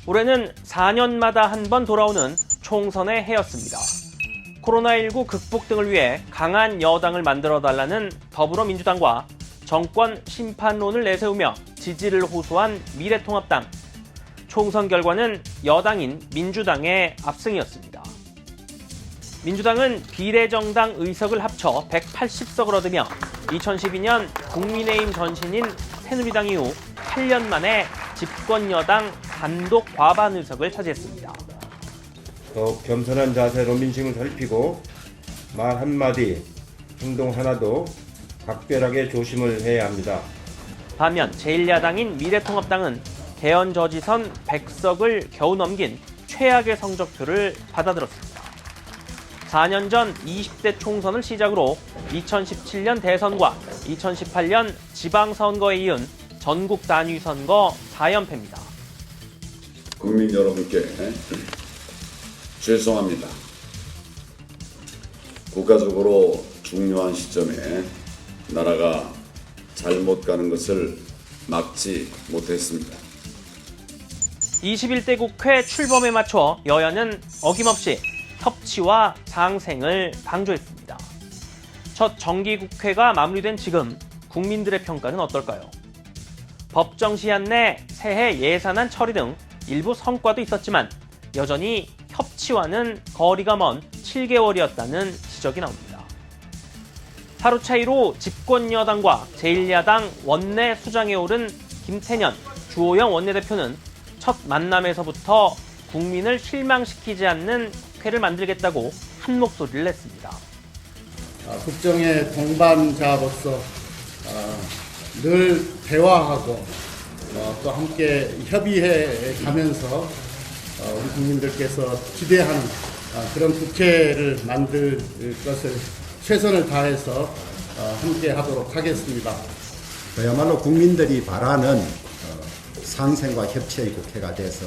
올해는 4년마다 한 번 돌아오는 총선의 해였습니다. 코로나19 극복 등을 위해 강한 여당을 만들어달라는 더불어민주당과 정권 심판론을 내세우며 지지를 호소한 미래통합당. 총선 결과는 여당인 민주당의 압승이었습니다. 민주당은 비례정당 의석을 합쳐 180석을 얻으며 2012년 국민의힘 전신인 새누리당 이후 8년 만에 집권 여당 단독 과반 의석을 차지했습니다. 더욱 겸손한 자세로 민심을 살피고 말 한마디, 행동 하나도 각별하게 조심을 해야 합니다. 반면 제1야당인 미래통합당은 개헌저지선 100석을 겨우 넘긴 최악의 성적표를 받아들었습니다. 4년 전 20대 총선을 시작으로 2017년 대선과 2018년 지방선거에 이은 전국 단위 선거 4연패입니다. 국민 여러분께 죄송합니다. 국가적으로 중요한 시점에 나라가 잘못 가는 것을 막지 못했습니다. 21대 국회 출범에 맞춰 여야는 어김없이 협치와 상생을 강조했습니다. 첫 정기국회가 마무리된 지금 국민들의 평가는 어떨까요? 법정 시한 내 새해 예산안 처리 등 일부 성과도 있었지만 여전히 협치와는 거리가 먼 7개월이었다는 지적이 나옵니다. 하루 차이로 집권 여당과 제1야당 원내 수장에 오른 김태년, 주호영 원내대표는 첫 만남에서부터 국민을 실망시키지 않는 국회를 만들겠다고 한 목소리를 냈습니다. 국정의 동반자로서 늘 대화하고 또 함께 협의해 가면서 우리 국민들께서 기대하는 그런 국회를 만들 것을 최선을 다해서 함께 하도록 하겠습니다. 그야말로 국민들이 바라는 상생과 협치의 국회가 돼서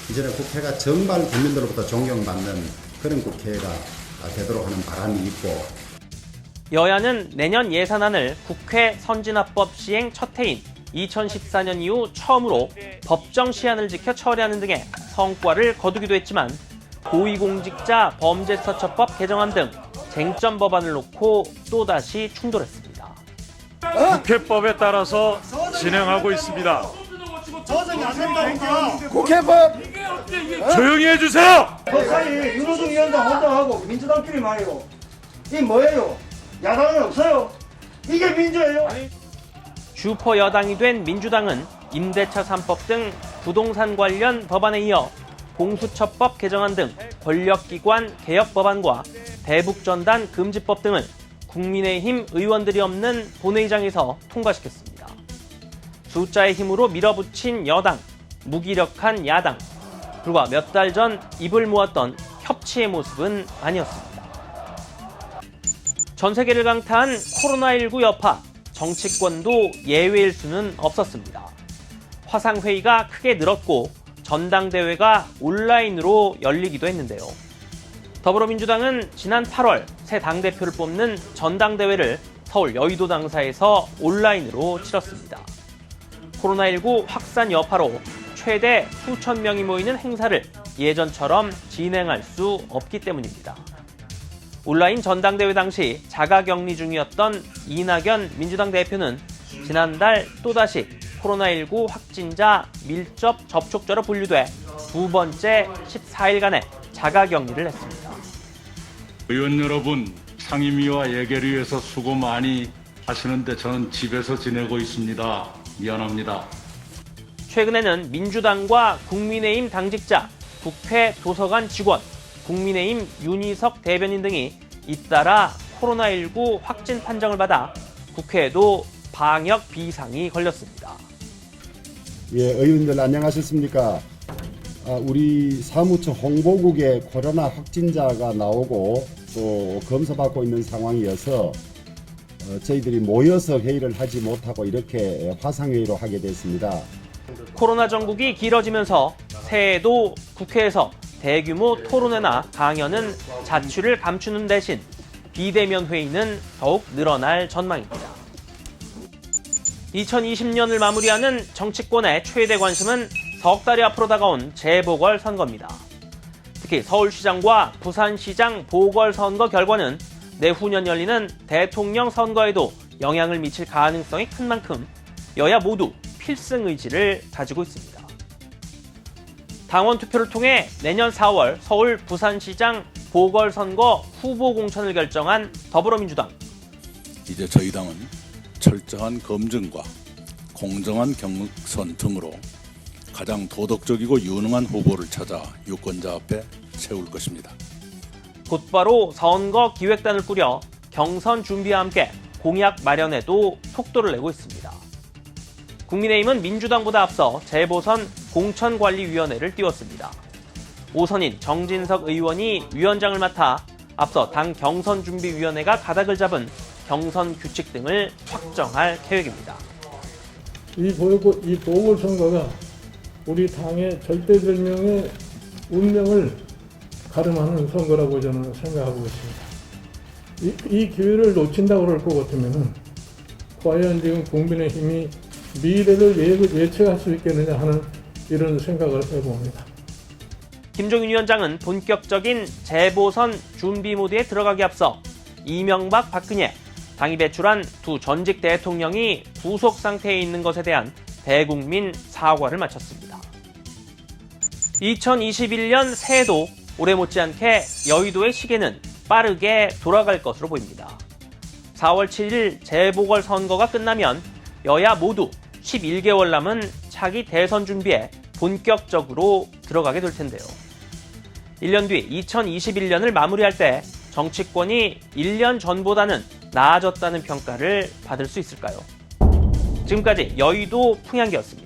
이제는 국회가 정말 국민들로부터 존경받는 그런 국회가 되도록 하는 바람이 있고, 여야는 내년 예산안을 국회 선진화법 시행 첫 해인 2014년 이후 처음으로 법정 시한을 지켜 처리하는 등의 성과를 거두기도 했지만 고위공직자 범죄수사처법 개정안 등 쟁점 법안을 놓고 또다시 충돌했습니다. 국회법에 따라서 진행하고 있습니다. 국회법 조용히 해주세요! 그 사이 윤호중 위원장 혼자 하고 민주당끼리 말이요. 이 뭐예요? 야당은 없어요? 이게 민주예요? 슈퍼 여당이 된 민주당은 임대차 3법 등 부동산 관련 법안에 이어 공수처법 개정안 등 권력기관 개혁 법안과 대북전단 금지법 등을 국민의힘 의원들이 없는 본회의장에서 통과시켰습니다. 숫자의 힘으로 밀어붙인 여당, 무기력한 야당. 불과 몇 달 전 입을 모았던 협치의 모습은 아니었습니다. 전 세계를 강타한 코로나19 여파, 정치권도 예외일 수는 없었습니다. 화상회의가 크게 늘었고 전당대회가 온라인으로 열리기도 했는데요. 더불어민주당은 지난 8월 새 당대표를 뽑는 전당대회를 서울 여의도 당사에서 온라인으로 치렀습니다. 코로나19 확산 여파로 최대 수천 명이 모이는 행사를 예전처럼 진행할 수 없기 때문입니다. 온라인 전당대회 당시 자가격리 중이었던 이낙연 민주당 대표는 지난달 또다시 코로나19 확진자 밀접 접촉자로 분류돼 두 번째 14일간의 자가격리를 했습니다. 의원 여러분, 상임위와 예결위에서 수고 많이 하시는데 저는 집에서 지내고 있습니다. 미안합니다. 최근에는 민주당과 국민의힘 당직자, 국회 도서관 직원, 국민의힘 윤희석 대변인 등이 잇따라 코로나19 확진 판정을 받아 국회에도 방역 비상이 걸렸습니다. 예, 의원들 안녕하셨습니까? 우리 사무처 홍보국에 코로나 확진자가 나오고 또 검사받고 있는 상황이어서 저희들이 모여서 회의를 하지 못하고 이렇게 화상회의로 하게 됐습니다. 코로나 전국이 길어지면서 새해에도 국회에서 대규모 토론회나 강연은 자취를 감추는 대신 비대면 회의는 더욱 늘어날 전망입니다. 2020년을 마무리하는 정치권의 최대 관심은 석 달이 앞으로 다가온 재보궐선거입니다. 특히 서울시장과 부산시장 보궐선거 결과는 내후년 열리는 대통령 선거에도 영향을 미칠 가능성이 큰 만큼 여야 모두 필승 의지를 다지고 있습니다. 당원 투표를 통해 내년 4월 서울 부산시장 보궐선거 후보 공천을 결정한 더불어민주당. 이제 저희 당은 철저한 검증과 공정한 경선 등으로 가장 도덕적이고 유능한 후보를 찾아 유권자 앞에 세울 것입니다. 곧바로 선거 기획단을 꾸려 경선 준비와 함께 공약 마련에도 속도를 내고 있습니다. 국민의힘은 민주당보다 앞서 재보선 공천관리위원회를 띄웠습니다. 5선인 정진석 의원이 위원장을 맡아 앞서 당 경선준비위원회가 가닥을 잡은 경선 규칙 등을 확정할 계획입니다. 이 보궐선거가 우리 당의 절대절명의 운명을 가름하는 선거라고 저는 생각하고 있습니다. 이 기회를 놓친다고 그럴 것 같으면 과연 지금 국민의힘이 미래를 예측할 수 있겠느냐 하는 이런 생각을 해봅니다. 김종인 위원장은 본격적인 재보선 준비 모드에 들어가기 앞서 이명박, 박근혜, 당이 배출한 두 전직 대통령이 구속 상태에 있는 것에 대한 대국민 사과를 마쳤습니다. 2021년 새해도 올해 못지않게 여의도의 시계는 빠르게 돌아갈 것으로 보입니다. 4월 7일 재보궐선거가 끝나면 여야 모두 11개월 남은 차기 대선 준비에 본격적으로 들어가게 될 텐데요. 1년 뒤 2021년을 마무리할 때 정치권이 1년 전보다는 나아졌다는 평가를 받을 수 있을까요? 지금까지 여의도 풍향기였습니다.